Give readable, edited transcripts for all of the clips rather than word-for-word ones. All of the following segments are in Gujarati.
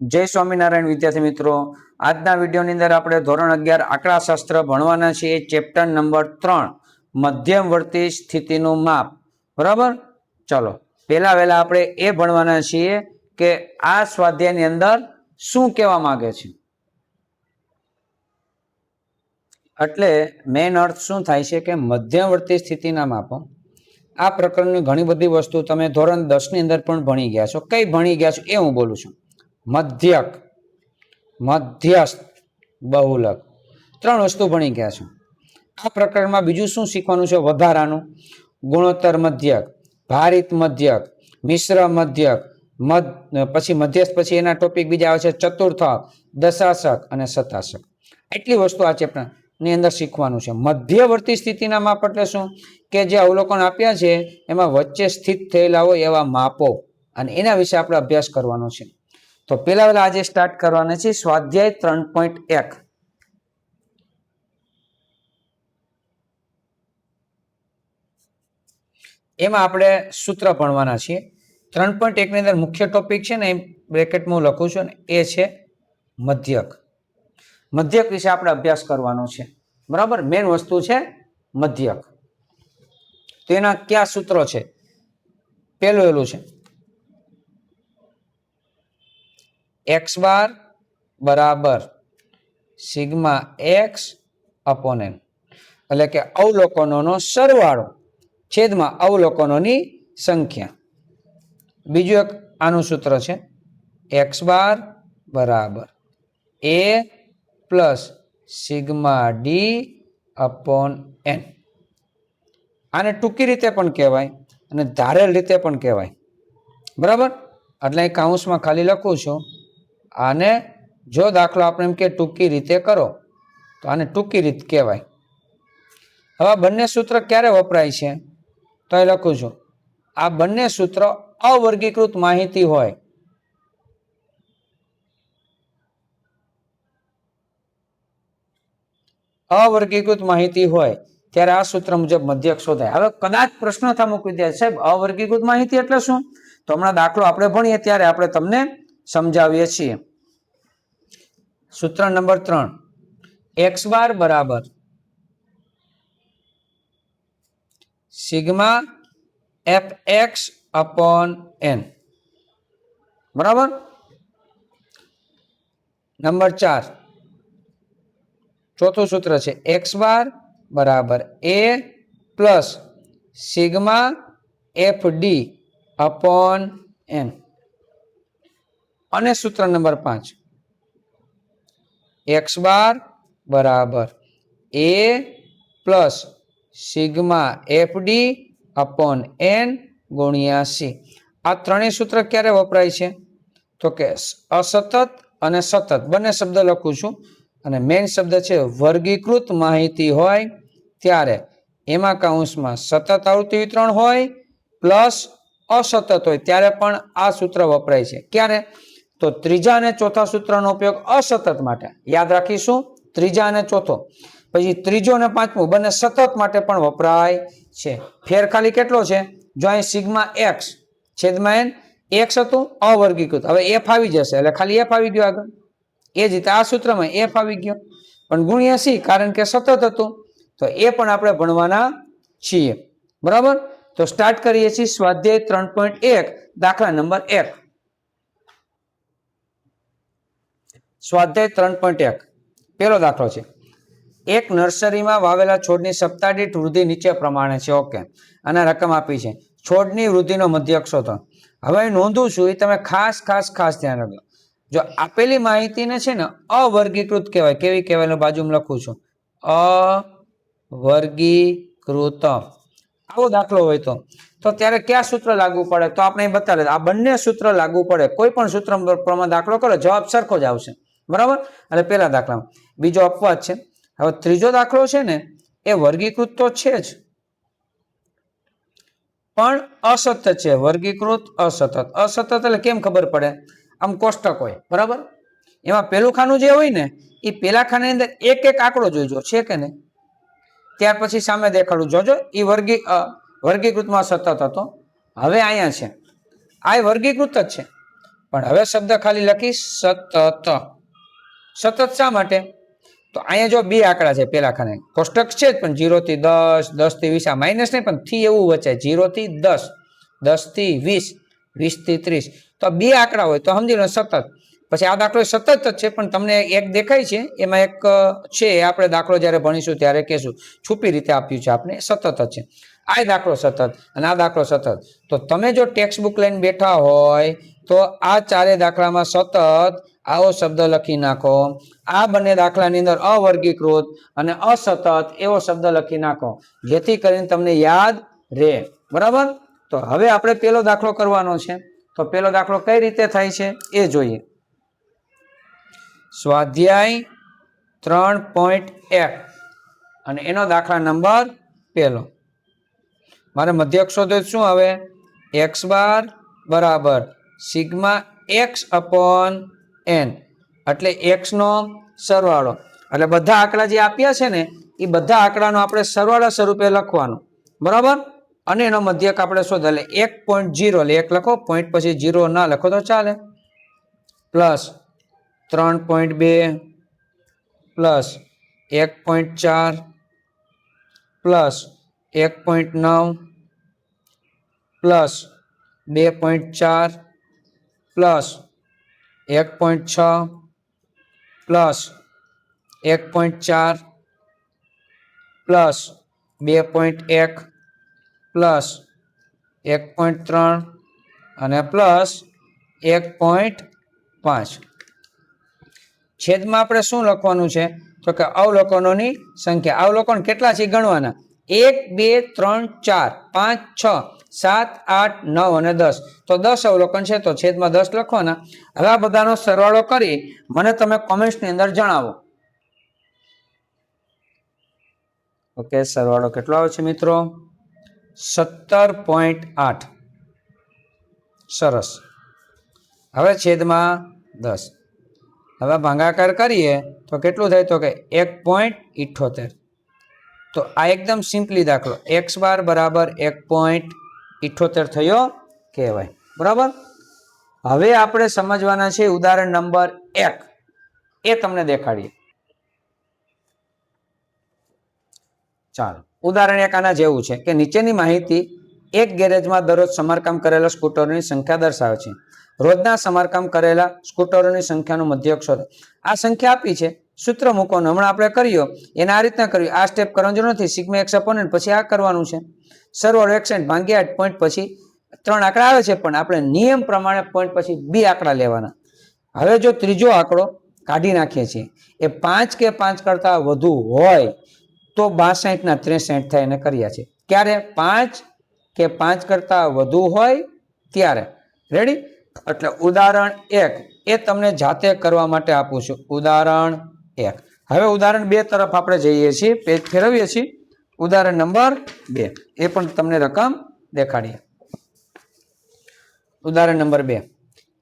જય સ્વામિનારાયણ વિદ્યાર્થી મિત્રો, આજના વિડીયોની અંદર આપણે ધોરણ 11 આંકડાશાસ્ત્ર ભણવાના છીએ. ચેપ્ટર નંબર 3 મધ્યમવર્તી સ્થિતિનું માપ. બરાબર, ચલો પહેલા વહેલા આપણે એ ભણવાના છીએ કે આ સ્વાધ્યાયની અંદર શું કહેવા માંગે છે. એટલે મેઇન અર્થ શું થાય છે કે મધ્યમવર્તી સ્થિતિના માપો. આ પ્રકરણની ઘણી બધી વસ્તુ તમે ધોરણ 10 ની અંદર પણ ભણી ગયા છો. કઈ ભણી ગયા છો એ હું બોલું છું. મધ્યક, મધ્યસ્થ, બહુલક, ત્રણ વસ્તુ ભણી ગયા છો. આ પ્રકરણમાં બીજું શું શીખવાનું છે? વધારાનું ગુણોત્તર મધ્યક, ભારિત મધ્યક, મિશ્ર મધ્યક, પછી મધ્યસ્થ, પછી એના ટોપિક બીજા આવે છે ચતુર્થક, દશાશક અને શતાશક. એટલી વસ્તુ આ ચેપ્ટર ની અંદર શીખવાનું છે. મધ્યવર્તી સ્થિતિના માપ એટલે શું? કે જે અવલોકન આપ્યા છે એમાં વચ્ચે સ્થિત થયેલા હોય એવા માપો, અને એના વિશે આપણે અભ્યાસ કરવાનો છે. તો પેલા આજે સ્ટાર્ટ કરવાના છે સ્વાધ્યાય 3.1. એમાં આપણે સૂત્ર ભણવાના છીએ. 3.1 ની અંદર મુખ્ય ટોપિક છે ને, બ્રેકેટમાં હું લખું છું ને, એ છે મધ્યક. મધ્યક વિશે આપણે અભ્યાસ કરવાનો છે. બરાબર, મેઇન વસ્તુ છે મધ્યક. તો એના કયા સૂત્રો છે? પેલું એલું છે x બાર બરાબર સિગ્મા x અપોન n, એટલે કે અવલોકનોનો સરવાળો છેદમાં અવલોકનોની સંખ્યા. બીજું એક આનું સૂત્ર છે x બાર બરાબર a plus sigma d upon n. આને ટૂંકી રીતે પણ કહેવાય અને ધારેલ રીતે પણ કહેવાય. બરાબર, એટલે કૌંસમાં ખાલી લખું છું. આને જો દાખલો આપણે એમ કે ટૂંકી રીતે કરો તો આને ટૂંકી રીત કહેવાય. હવે બંને સૂત્ર ક્યારે વપરાય છે તો એ લખું છું. આ બંને સૂત્ર અવર્ગીકૃત માહિતી હોય, અવર્ગીકૃત માહિતી હોય ત્યારે આ સૂત્ર મુજબ મધ્યક શોધાય. હવે કદાચ પ્રશ્ન થાય મૂકી દે, સાહેબ અવર્ગીકૃત માહિતી એટલે શું? તો હમણાં દાખલો આપણે ભણીએ ત્યારે આપણે તમને સમજાવીએ છીએ. સૂત્ર નંબર 3, x બાર બરાબર સિગ્મા fx અપોન n. બરાબર. નંબર 4, ચોથું સૂત્ર છે x બાર બરાબર a plus sigma fd upon n. અને સૂત્ર નંબર 5, x બાર બરાબર a plus sigma fd upon n ગુણ્યા c. આ ત્રણેય સૂત્ર ક્યારે વપરાય છે તો કે અસતત અને સતત બંને શબ્દ લખું છું, અને મેઇન શબ્દ છે વર્ગીકૃત માહિતી હોય ત્યારે એમાં કૌંસમાં સતત આવૃત્તિ વિતરણ હોય પ્લસ અસતત હોય ત્યારે પણ આ સૂત્ર વપરાય છે. ક્યારે? તો ત્રીજા અને ચોથા સૂત્રનો ઉપયોગ અસતત માટે યાદ રાખીશું. ત્રીજા અને ચોથો, પછી ત્રીજો અને પાંચમું બંને સતત માટે પણ વપરાય છે. ફેર ખાલી કેટલો છે? જો અહીં સિગ્મા x છેદમાં n x હતું અવર્ગીકૃત, હવે f આવી જશે એટલે ખાલી f આવી ગયો આગળ. એ જ રીતે આ સૂત્રમાં f આવી ગયો, પણ ગુણ્યા c કારણ કે સતત હતું, તો એ પણ આપણે ભણવાના છીએ. બરાબર, તો સ્ટાર્ટ કરીએ છીએ સ્વાધ્યાય 3.1 દાખલા નંબર 1. સ્વાધ્યાય 3.1 પેલો દાખલો છે. એક નર્સરીમાં વાવેલા છોડની સપ્તાહ દીઠ વૃદ્ધિ નીચે પ્રમાણે છે. ઓકે, અને રકમ આપી છે. છોડની વૃદ્ધિનો મધ્યક શોધો. હવે નોંધું છું એ તમે ખાસ ધ્યાન રાખજો. જો આપેલી માહિતીને છે ને અવર્ગીકૃત કહેવાય. કેવી કહેવાય? બાજુમાં લખું છું અવર્ગીકૃત. આવો દાખલો હોય તો ત્યારે કયા સૂત્ર લાગુ પડે તો આપણે બતાવે આ બંને સૂત્ર લાગુ પડે. કોઈ પણ સૂત્ર પ્રમાણે દાખલો કરો જવાબ સરખો જ આવશે. બરાબર, એટલે પેલા દાખલામાં. બીજો અપવાદ છે. હવે ત્રીજો દાખલો છે ને એ વર્ગીકૃત તો છે જ, પણ અસતત છે. વર્ગીકૃત અસતત. અસતત એટલે કેમ ખબર પડે? આમ કોષ્ટક હોય, બરાબર, એમાં પેલું ખાનું જે હોય ને એ પેલા ખાનાની અંદર એક એક આંકડો જોઈજો છે કે નહીં, ત્યાર પછી સામે દેખાડું જોજો. એ વર્ગીકૃતમાં સતત હતો. હવે અહીંયા છે આ વર્ગીકૃત જ છે, પણ હવે શબ્દ ખાલી લખીશ સતત. સતત શા માટે? તો અહીંયા જો બે આંકડા છે પેલા ખાને કોષ્ટક છે જ, પણ 0 થી 10, 10 થી 20, આ માઇનસ નહીં પણ થી એવું વચાય, 0 થી 10, 10 થી 20, 20 થી 30. તો બે આંકડા હોય તો સમજી લો સતત. પછી આ દાખલો સતત જ છે, પણ તમને એક દેખાય છે એમાં એક છે, આપણે દાખલો જ્યારે ભણીશું ત્યારે કહેશું, છુપી રીતે આપ્યું છે આપણે, સતત જ છે. આ દાખલો સતત અને આ દાખલો સતત. તો તમે જો ટેક્સ્ટ બુક લઈને બેઠા હોય તો આ ચારે દાખલામાં સતત આવો શબ્દ લખી નાખો, આ બંને દાખલાની અંદર અવર્ગીકૃત અને અસતત એવો શબ્દ લખી નાખો, જેથી કરીને તમને યાદ રહે. બરાબર? તો હવે આપણે પેલો દાખલો કરવાનો છે. તો પેલો દાખલો કઈ રીતે થાય છે એ જોઈએ. સ્વાધ્યાય 3.1 અને એનો દાખલા નંબર પહેલો. મારે મધ્યક શોધો શું આવે? x બાર બરાબર સિગ્મા x અપોન n, એટલે x નો સરવાળો. એટલે બધા આંકડા જે આપ્યા છે ને એ બધા આંકડાનો આપણે સરવાળા સ્વરૂપે લખવાનું. બરાબર? અને એનો મધ્યક આપણે શોધ, એટલે 1.0 એટલે 1 લખો, પોઈન્ટ પછી 0 ના લખો તો ચાલે, plus 3.2 plus 1.4 plus 1.9 plus 2.4 plus 1.6 plus 1.4 plus 2.1 plus 1.3 અને પ્લસ 1.5. છેદમાં આપણે શું લખવાનું છે? તો કે અવલોકનોની સંખ્યા. અવલોકન કેટલા છે ગણવાના? 1, 2, 3, 4, 5, 6, 7, 8, 9 અને 10. તો 10 અવલોકન છે, તો છેદમાં 10 લખવાના. હવે આ બધાનો સરવાળો કરી મને તમે કોમેન્ટ્સની અંદર જણાવો. ઓકે, સરવાળો કેટલો આવે છે મિત્રો? 17.8. સરસ. હવે છેદમાં 10. હવે ભાગાકાર કરીએ તો કેટલું થાય? તો કે 1.78. તો આ એકદમ સિમ્પલી દાખલો, x બાર બરાબર 1.78 થયો કહેવાય. બરાબર? હવે આપણે સમજવાના છે ઉદાહરણ નંબર 1, એ તમને દેખાડીએ. ચાલો, ઉદાહરણ 1 આના જેવું છે કે નીચેની માહિતી એક ગેરેજમાં દરરોજ સમારકામ કરેલા સ્કૂટરોની સંખ્યા દર્શાવે છે. રોજના સમારકામ કરેલા સ્કૂટરોની સંખ્યાનું મધ્યક શોધો. આ સંખ્યા આપી છે, સૂત્ર મૂકવાનું. હમણાં આપણે કર્યો એને આ રીતના કર્યું. આ સ્ટેપ કરવાની જરૂર નથી. સિગ્મા x અપોન n પછી આ કરવાનું છે. સરવાળો 160 ભાગ્યા 8, પોઈન્ટ પછી 3 આંકડા આવે છે, પણ આપણે નિયમ પ્રમાણે પોઈન્ટ પછી 2 આંકડા લેવાના. હવે જો ત્રીજો આંકડો કાઢી નાખીએ છીએ, એ 5 કે 5 કરતા વધુ હોય તો 62 ના 63 થાય એને કર્યા છે. ક્યારે? 5 કે 5 કરતા વધુ હોય ત્યારે. રેડી? એટલે ઉદાહરણ 1 એ તમને જાતે કરવા માટે આપું છું. ઉદાહરણ 1. હવે ઉદાહરણ 2 તરફ આપણે જઈએ છીએ, પેજ ફેરવીએ છીએ. ઉદાહરણ નંબર 2 એ પણ તમને રકમ દેખાડીએ. ઉદાહરણ નંબર 2.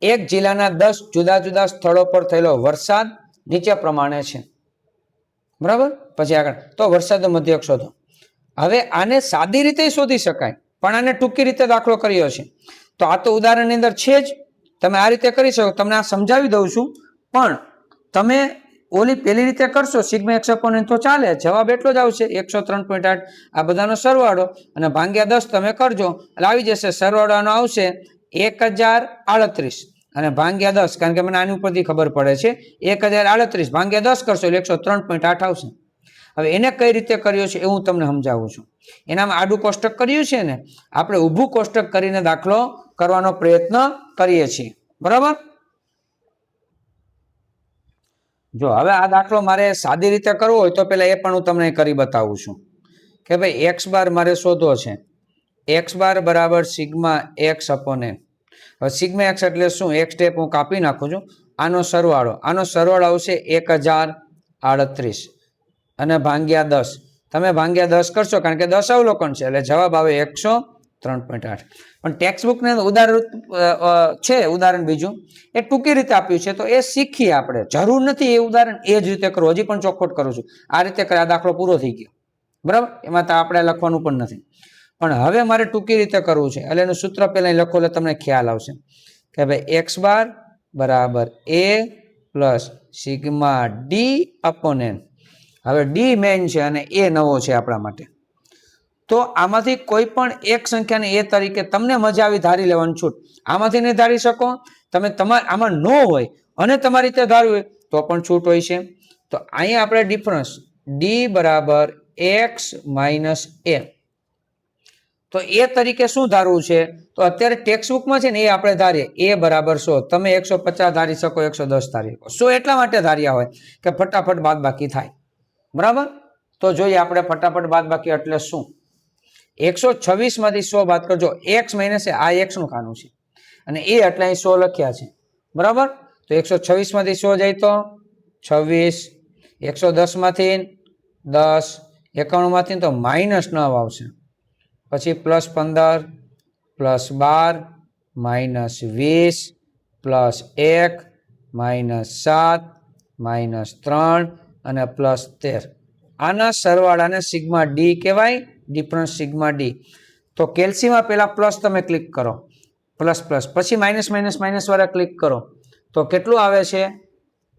એક જિલ્લાના 10 જુદા જુદા સ્થળો પર થયેલો વરસાદ નીચે પ્રમાણે છે. બરાબર? પછી આગળ તો વરસાદનો મધ્યક શોધો. હવે આને સાદી રીતે શોધી શકાય, પણ આને ટૂંકી રીતે દાખલો કર્યો છે. તો આ તો ઉદાહરણની અંદર છે જ, તમે આ રીતે કરી શકો. તમને આ સમજાવી દઉં છું, પણ તમે ઓલી પેલી રીતે કરશો સિગ્મા x અપોન n તો ચાલે. જવાબ એટલો જ આવશે 103.8. આ બધાનો સરવાળો અને ભાગ્યા 10 તમે કરજો એટલે આવી જશે. સરવાળાનો આવશે 1038 અને ભાગ્યા 10, કારણ કે મને આની ઉપરથી ખબર પડે છે. 1038 ભાગ્યા 10 કરશો એટલે 103.8 આવશે. હવે એને કઈ રીતે કર્યો છે એ હું તમને સમજાવું છું. એનામાં આડું કોષ્ટક કર્યું છે ને, આપણે ઊભું કોષ્ટક કરીને દાખલો કરવાનો પ્રયત્ન કરીએ છીએ. બરાબર? જો હવે આ દાખલો મારે સાદી રીતે કરવો હોય તો પેલા એ પણ હું તમને કરી બતાવું છું કે ભાઈ x બાર મારે શોધવો છે. x બાર બરાબર સિગ્મા x અપોન n. હવે સિગ્મા x એટલે શું? એક સ્ટેપ હું કાપી નાખું છું. આનો સરવાળો આવશે 1038 અને ભાગ્યા 10. તમે ભાગ્યા 10 કરશો, કારણ કે 10 અવલોકન છે એટલે જવાબ આવે 103.8. પણ ટેક્સ્ટ બુક ને ઉદાહરણ છે, ઉદાહરણ બીજું એ ટૂંકી રીતે આપ્યું છે, તો એ શીખીએ આપણે. જરૂર નથી એ ઉદાહરણ એ જ રીતે કરવું. હજી પણ ચોખવટ કરું છું. આ રીતે આ દાખલો પૂરો થઈ ગયો. બરાબર? એમાં તો આપણે લખવાનું પણ નથી. પણ હવે મારે ટૂંકી રીતે કરવું છે એટલે એનું સૂત્ર પહેલા લખો એટલે તમને ખ્યાલ આવશે કે ભાઈ એક્સ બાર બરાબર A plus sigma d upon n. હવે ડી મેઇન છે અને એ નવો છે આપણા માટે. તો આમાંથી કોઈ પણ એક સંખ્યાને એ તરીકે તમને મજા આવી ધારી લેવાનું છૂટ. આમાંથી નહીં ધારી શકો તમે, તમારે આમાં ન હોય અને તમારી રીતે ધારવું હોય તો પણ છૂટ હોય છે. તો અહીંયા આપણે ડિફરન્સ ડી બરાબર એક્સ માઇનસ એ, તો એ તરીકે શું ધારવું છે? તો અત્યારે ટેક્સ્ટબુકમાં છે ને એ આપણે ધારીએ એ બરાબર 100. તમે 150 ધારી શકો, 110 ધારી શકો. 100 એટલા માટે ધાર્યા હોય કે ફટાફટ બાદબાકી થાય. બરાબર? તો જોઈએ આપણે ફટાફટ બાદબાકી એટલે શું. 126 માંથી 100 બાદ કરજો. એક્સ માઇનસ આ એક્સ નું ખાનું છે અને એ એટલે અહીં 100 લખ્યા છે. બરાબર? તો 126 માંથી 100 જાય તો 26, 110 માંથી 10, 91 માંથી તો -9 આવશે. પછી +15, +12, -20, +1, -7, -3 અને +13. આના સરવાળાને સિગ્મા ડી કહેવાય, ડિફરન્સ સિગ્મા ડી. તો કેલ્સીમાં પહેલા પ્લસ તમે ક્લિક કરો, પ્લસ પ્લસ, પછી માઇનસ માઇનસ માઇનસ વાળા ક્લિક કરો તો કેટલું આવે છે?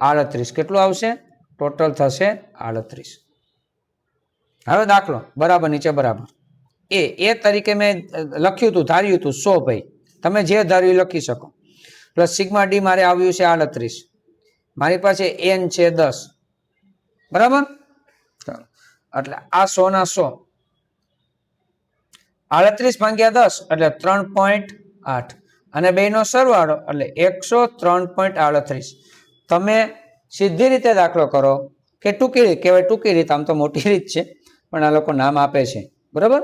38. કેટલું આવશે? ટોટલ થશે 38. હવે દાખલો બરાબર નીચે બરાબર એ તરીકે મેં લખ્યું હતું, ધાર્યું હતું 100. ભાઈ તમે જે ધાર્યું લખી શકો. પ્લસ સિગ્મા ડી મારે આવ્યું છે 38, મારી પાસે એન છે 10. બરાબર? એટલે આ 100 ના 100, 38 ભાગ્યા 10 એટલે 3.8 અને બેનો સરવાળો એટલે 103.38. તમે સીધી રીતે દાખલો કરો કે ટૂંકી રીત કહેવાય. ટૂંકી રીત આમ તો મોટી રીત છે પણ આ લોકો નામ આપે છે. બરાબર?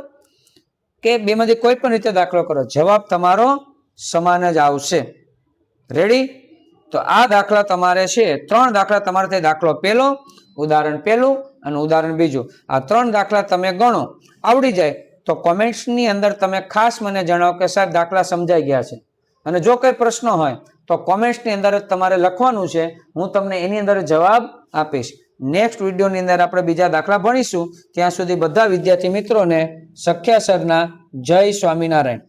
કે બેમાંથી કોઈ પણ રીતે દાખલો કરો, જવાબ તમારો સમાન જ આવશે. રેડી? તો આ દાખલા તમારે છે 3 દાખલા તમારે તે દાખલો પહેલો, ઉદાહરણ પહેલું અને ઉદાહરણ બીજું, આ 3 દાખલા તમે ગણો, આવડી જાય તો કોમેન્ટ્સની અંદર તમે ખાસ મને જણાવો કે સાહેબ દાખલા સમજાઈ ગયા છે. અને જો કોઈ પ્રશ્ન હોય તો કોમેન્ટ્સની અંદર તમારે લખવાનું છે, હું તમને એની અંદર જવાબ આપીશ. નેક્સ્ટ વિડીયોની અંદર આપણે બીજા દાખલા ભણીશું. ત્યાં સુધી બધા વિદ્યાર્થી મિત્રોને સખ્યા સરના જય સ્વામિનારાયણ.